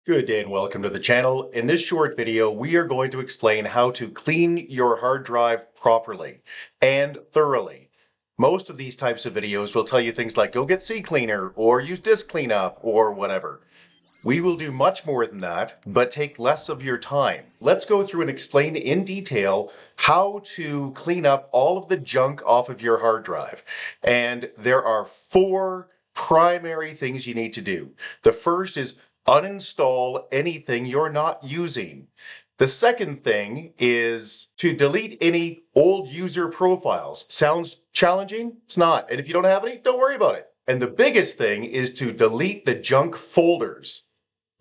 Good day and welcome to the channel. In this short video, we are going to explain how to clean your hard drive properly and thoroughly. Most of these types of videos will tell you things like go get CCleaner or use disk cleanup or whatever. We will do much more than that, but take less of your time. Let's go through and explain in detail how to clean up all of the junk off of your hard drive. And there are four primary things you need to do. The first is uninstall anything you're not using. The second thing is to delete any old user profiles. Sounds challenging? It's not. And if you don't have any, don't worry about it. And the biggest thing is to delete the junk folders.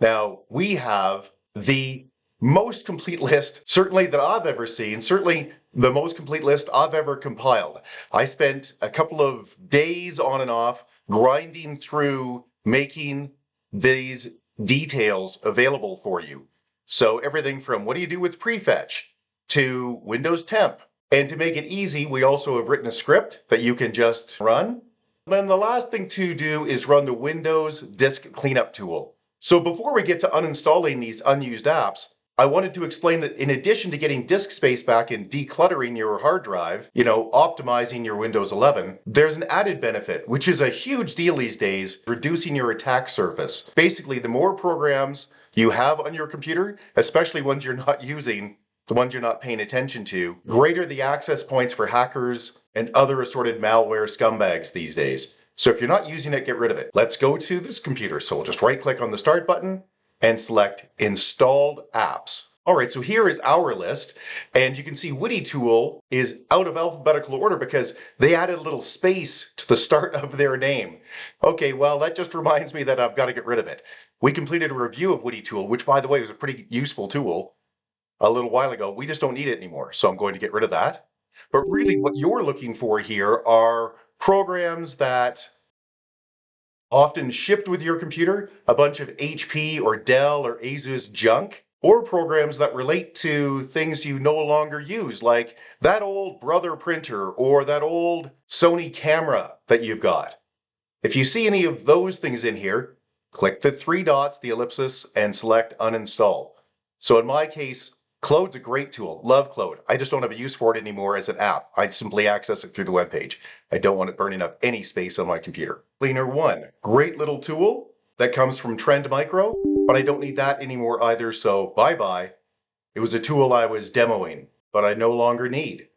Now, we have the most complete list, certainly that I've ever seen, certainly the most complete list I've ever compiled. I spent a couple of days on and off grinding through making these details available for you. So everything from what do you do with Prefetch to Windows Temp. And to make it easy, we also have written a script that you can just run. Then the last thing to do is run the Windows Disk Cleanup tool. So before we get to uninstalling these unused apps, I wanted to explain that in addition to getting disk space back and decluttering your hard drive, optimizing your Windows 11, there's an added benefit, which is a huge deal these days, reducing your attack surface. Basically, the more programs you have on your computer, especially ones you're not using, the ones you're not paying attention to, greater the access points for hackers and other assorted malware scumbags these days. So if you're not using it, get rid of it. Let's go to this computer. So we'll just right click on the start button and select installed apps. All right, so here is our list, and you can see Witty Tool is out of alphabetical order because they added a little space to the start of their name. Okay, well, that just reminds me that I've got to get rid of it. We completed a review of Witty Tool, which by the way was a pretty useful tool a little while ago. We just don't need it anymore, so I'm going to get rid of that. But really what you're looking for here are programs that often shipped with your computer, a bunch of HP or Dell or Asus junk, or programs that relate to things you no longer use, like that old Brother printer or that old Sony camera that you've got. If you see any of those things in here, click the three dots, the ellipsis, and select uninstall. So in my case, Cloud's a great tool. Love Cloud. I just don't have a use for it anymore as an app. I simply access it through the web page. I don't want it burning up any space on my computer. Cleaner 1. Great little tool that comes from Trend Micro, but I don't need that anymore either, so bye-bye. It was a tool I was demoing, but I no longer need.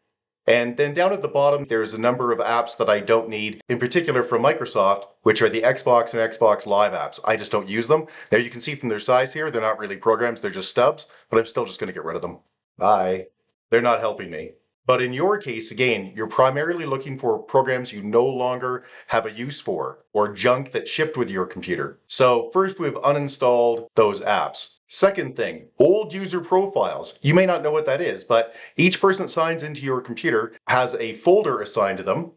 And then down at the bottom, there's a number of apps that I don't need, in particular from Microsoft, which are the Xbox and Xbox Live apps. I just don't use them. Now you can see from their size here, they're not really programs, they're just stubs, but I'm still just going to get rid of them. Bye. They're not helping me. But in your case, again, you're primarily looking for programs you no longer have a use for, or junk that shipped with your computer. So first we've uninstalled those apps. Second thing, old user profiles. You may not know what that is, but each person that signs into your computer has a folder assigned to them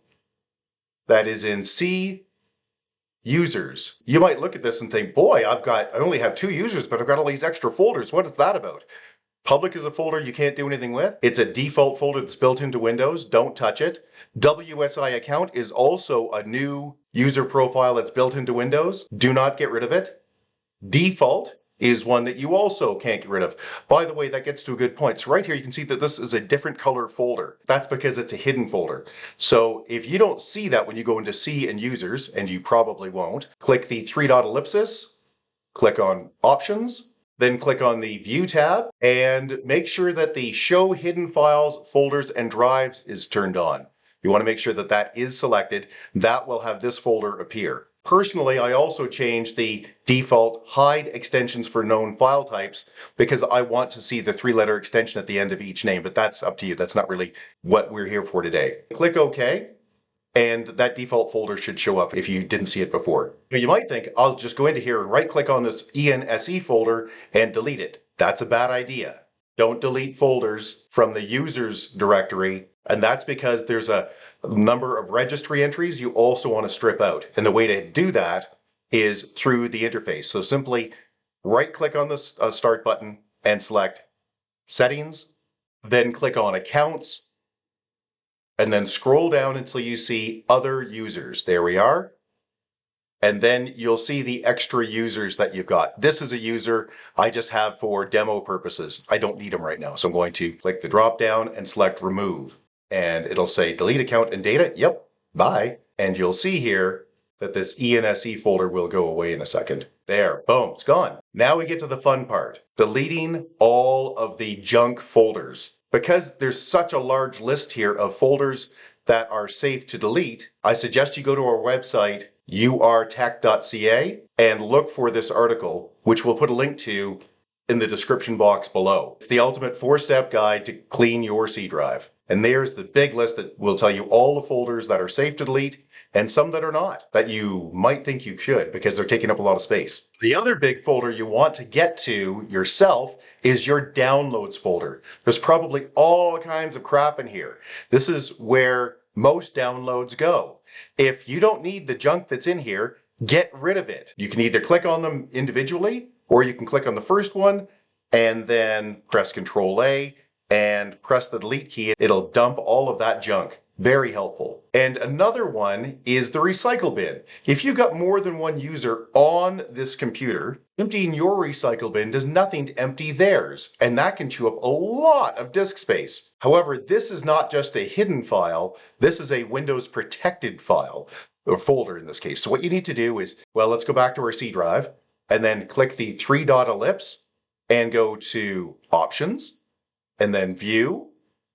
that is in C users. You might look at this and think, boy, I only have 2 users, but I've got all these extra folders. What is that about? Public is a folder you can't do anything with. It's a default folder that's built into Windows. Don't touch it. WSI account is also a new user profile that's built into Windows. Do not get rid of it. Default is one that you also can't get rid of. By the way, that gets to a good point. So right here, you can see that this is a different color folder. That's because it's a hidden folder. So if you don't see that when you go into C and users, and you probably won't, click the 3-dot ellipsis, click on options, then click on the View tab and make sure that the Show Hidden Files, Folders, and Drives is turned on. You want to make sure that that is selected. That will have this folder appear. Personally, I also changed the default Hide Extensions for Known File Types because I want to see the 3-letter extension at the end of each name, but that's up to you. That's not really what we're here for today. Click OK. And that default folder should show up if you didn't see it before. You might think, I'll just go into here and right click on this ENSE folder and delete it. That's a bad idea. Don't delete folders from the users directory. And that's because there's a number of registry entries you also want to strip out. And the way to do that is through the interface. So simply right click on the start button and select Settings, then click on Accounts, and then scroll down until you see Other Users. There we are. And then you'll see the extra users that you've got. This is a user I just have for demo purposes. I don't need them right now. So I'm going to click the drop down and select remove. And it'll say delete account and data. Yep, bye. And you'll see here that this ENSE folder will go away in a second. There, boom, it's gone. Now we get to the fun part, deleting all of the junk folders. Because there's such a large list here of folders that are safe to delete, I suggest you go to our website, urtech.ca, and look for this article, which we'll put a link to in the description box below. It's the ultimate 4-step guide to clean your C drive. And there's the big list that will tell you all the folders that are safe to delete and some that are not, that you might think you should because they're taking up a lot of space. The other big folder you want to get to yourself is your downloads folder. There's probably all kinds of crap in here. This is where most downloads go. If you don't need the junk that's in here, get rid of it. You can either click on them individually, or you can click on the first one and then press Control A and press the delete key. It'll dump all of that junk. Very helpful. And another one is the recycle bin. If you've got more than one user on this computer, emptying your recycle bin does nothing to empty theirs, and that can chew up a lot of disk space. However, this is not just a hidden file, this is a Windows protected file, or folder in this case. So what you need to do is, well, let's go back to our C drive, and then click the 3-dot ellipse, and go to Options, and then View,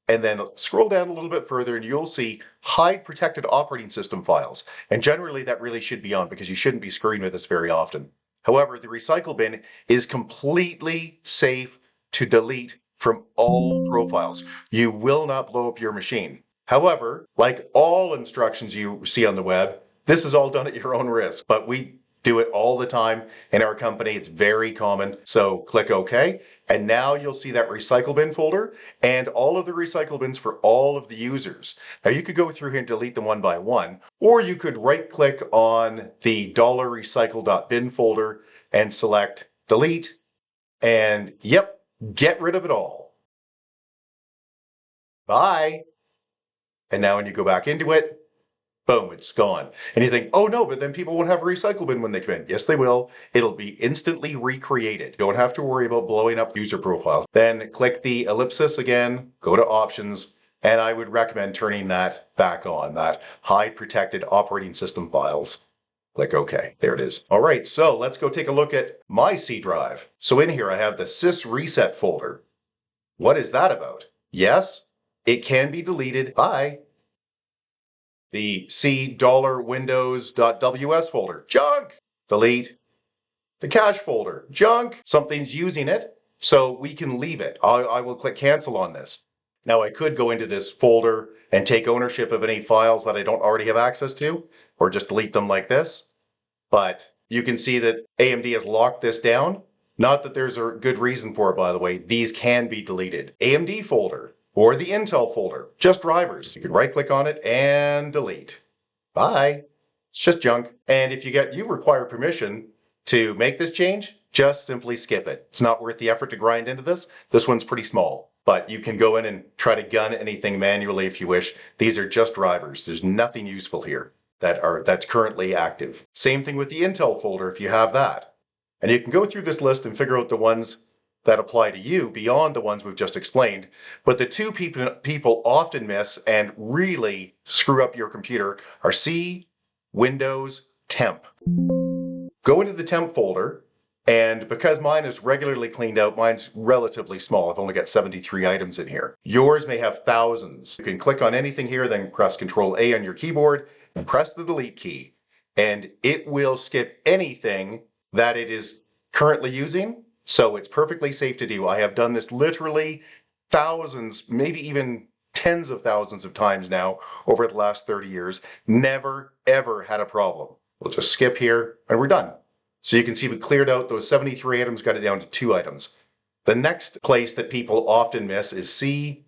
and then scroll down a little bit further and you'll see hide protected operating system files. And generally that really should be on because you shouldn't be screwing with this very often. However, the recycle bin is completely safe to delete from all profiles. You will not blow up your machine. However, like all instructions you see on the web, this is all done at your own risk, but we do it all the time in our company. It's very common. So click OK. And now you'll see that recycle bin folder and all of the recycle bins for all of the users. Now you could go through here and delete them one by one, or you could right click on the $recycle.bin folder and select delete. And yep, get rid of it all. Bye. And now when you go back into it, boom, it's gone. And you think, oh no, but then people won't have a recycle bin when they come in. Yes, they will. It'll be instantly recreated. You don't have to worry about blowing up user profiles. Then click the ellipsis again, go to options, and I would recommend turning that back on, that hide protected operating system files. Click OK. There it is. All right, so let's go take a look at my C drive. So in here I have the sys reset folder. What is that about? Yes, it can be deleted by the C $Windows.WS folder, junk, delete. The cache folder, junk, something's using it, so we can leave it. I will click cancel on this. Now I could go into this folder and take ownership of any files that I don't already have access to, or just delete them like this. But you can see that AMD has locked this down. Not that there's a good reason for it, by the way. These can be deleted. AMD folder, or the Intel folder, just drivers. You can right click on it and delete. Bye. It's just junk. And if you require permission to make this change, just simply skip it. It's not worth the effort to grind into this. This one's pretty small, but you can go in and try to gun anything manually if you wish. These are just drivers. There's nothing useful here that's currently active. Same thing with the Intel folder if you have that. And you can go through this list and figure out the ones that apply to you beyond the ones we've just explained. But the two people often miss and really screw up your computer are C, Windows, Temp. Go into the Temp folder, and because mine is regularly cleaned out, mine's relatively small. I've only got 73 items in here. Yours may have thousands. You can click on anything here, then press Control A on your keyboard and press the delete key. And it will skip anything that it is currently using. So it's perfectly safe to do. I have done this literally thousands, maybe even tens of thousands of times now over the last 30 years. Never, ever had a problem. We'll just skip here and we're done. So you can see we cleared out those 73 items, got it down to 2 items. The next place that people often miss is C,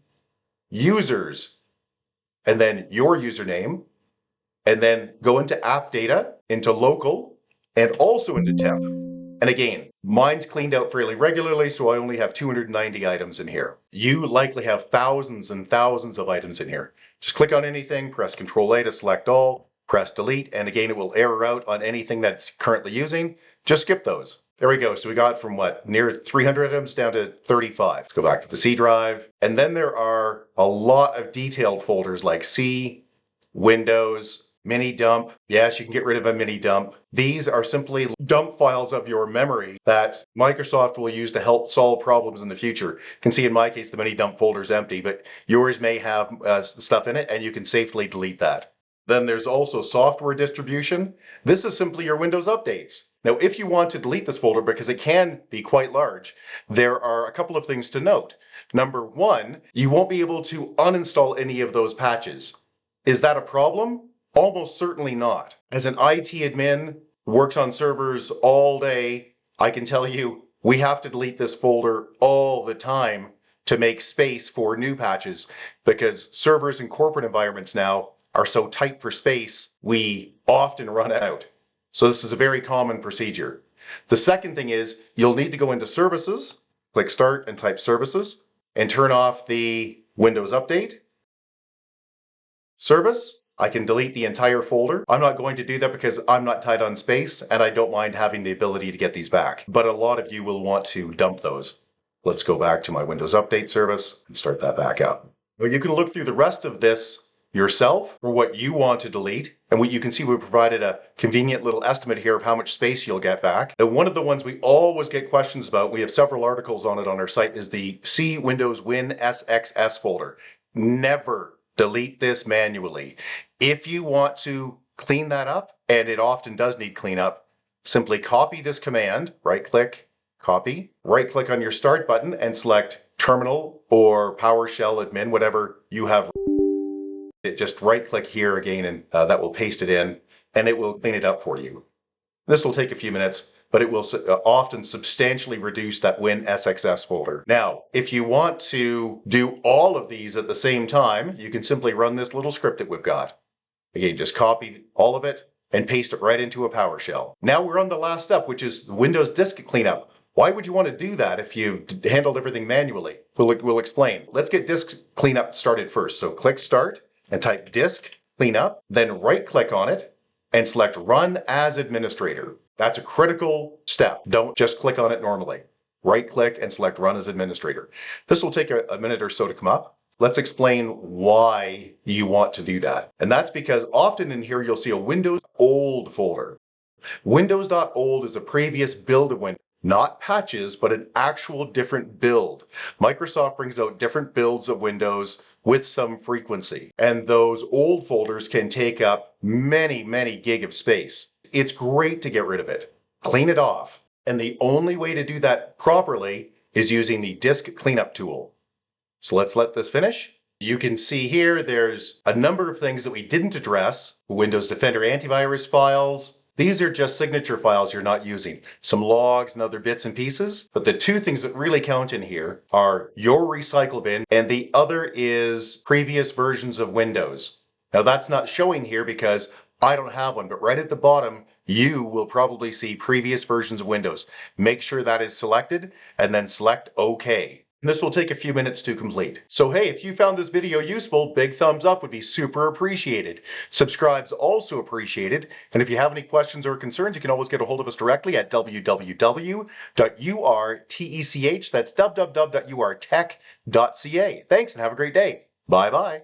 users, and then your username, and then go into AppData, into local, and also into Temp. And again, mine's cleaned out fairly regularly, so I only have 290 items in here. You likely have thousands and thousands of items in here. Just click on anything, press Control A to select all, press delete, and again, it will error out on anything that's currently using. Just skip those. There we go. So we got from what, near 300 items down to 35. Let's go back to the C drive. And then there are a lot of detailed folders like C, Windows, mini dump. Yes, you can get rid of a mini dump. These are simply dump files of your memory that Microsoft will use to help solve problems in the future. You can see in my case, the mini dump folder is empty, but yours may have stuff in it and you can safely delete that. Then there's also software distribution. This is simply your Windows updates. Now, if you want to delete this folder, because it can be quite large, there are a couple of things to note. Number one, you won't be able to uninstall any of those patches. Is that a problem? Almost certainly not. As an IT admin, works on servers all day, I can tell you we have to delete this folder all the time to make space for new patches, because servers in corporate environments now are so tight for space, we often run out. So this is a very common procedure. The second thing is you'll need to go into Services, click Start and type Services, and turn off the Windows Update. Service, I can delete the entire folder. I'm not going to do that because I'm not tight on space and I don't mind having the ability to get these back. But a lot of you will want to dump those. Let's go back to my Windows Update service and start that back up. Well, you can look through the rest of this yourself for what you want to delete. And what you can see, we provided a convenient little estimate here of how much space you'll get back. And one of the ones we always get questions about, we have several articles on it on our site, is the C Windows WinSXS folder. Never delete this manually. If you want to clean that up, and it often does need cleanup, simply copy this command, right click, copy, right click on your start button and select Terminal or PowerShell admin, whatever you have. Just right click here again and that will paste it in and it will clean it up for you. This will take a few minutes, but it will often substantially reduce that WinSXS folder. Now, if you want to do all of these at the same time, you can simply run this little script that we've got. Again, just copy all of it and paste it right into a PowerShell. Now we're on the last step, which is Windows Disk Cleanup. Why would you want to do that if you handled everything manually? We'll explain. Let's get Disk Cleanup started first. So click Start and type Disk Cleanup, then right click on it and select Run as Administrator. That's a critical step. Don't just click on it normally. Right click and select Run as Administrator. This will take a minute or so to come up. Let's explain why you want to do that. And that's because often in here you'll see a Windows old folder. Windows.old is a previous build of Windows. Not patches, but an actual different build. Microsoft brings out different builds of Windows with some frequency. And those old folders can take up many, many gig of space. It's great to get rid of it. Clean it off. And the only way to do that properly is using the Disk Cleanup tool. So let's let this finish. You can see here there's a number of things that we didn't address. Windows Defender antivirus files. These are just signature files you're not using. Some logs and other bits and pieces. But the two things that really count in here are your recycle bin and the other is previous versions of Windows. Now that's not showing here because I don't have one, but right at the bottom, you will probably see previous versions of Windows. Make sure that is selected and then select OK. This will take a few minutes to complete. So hey, if you found this video useful, big thumbs up would be super appreciated. Subscribe's also appreciated. And if you have any questions or concerns, you can always get a hold of us directly at www.urtech, that's www.urtech.ca. Thanks and have a great day. Bye-bye.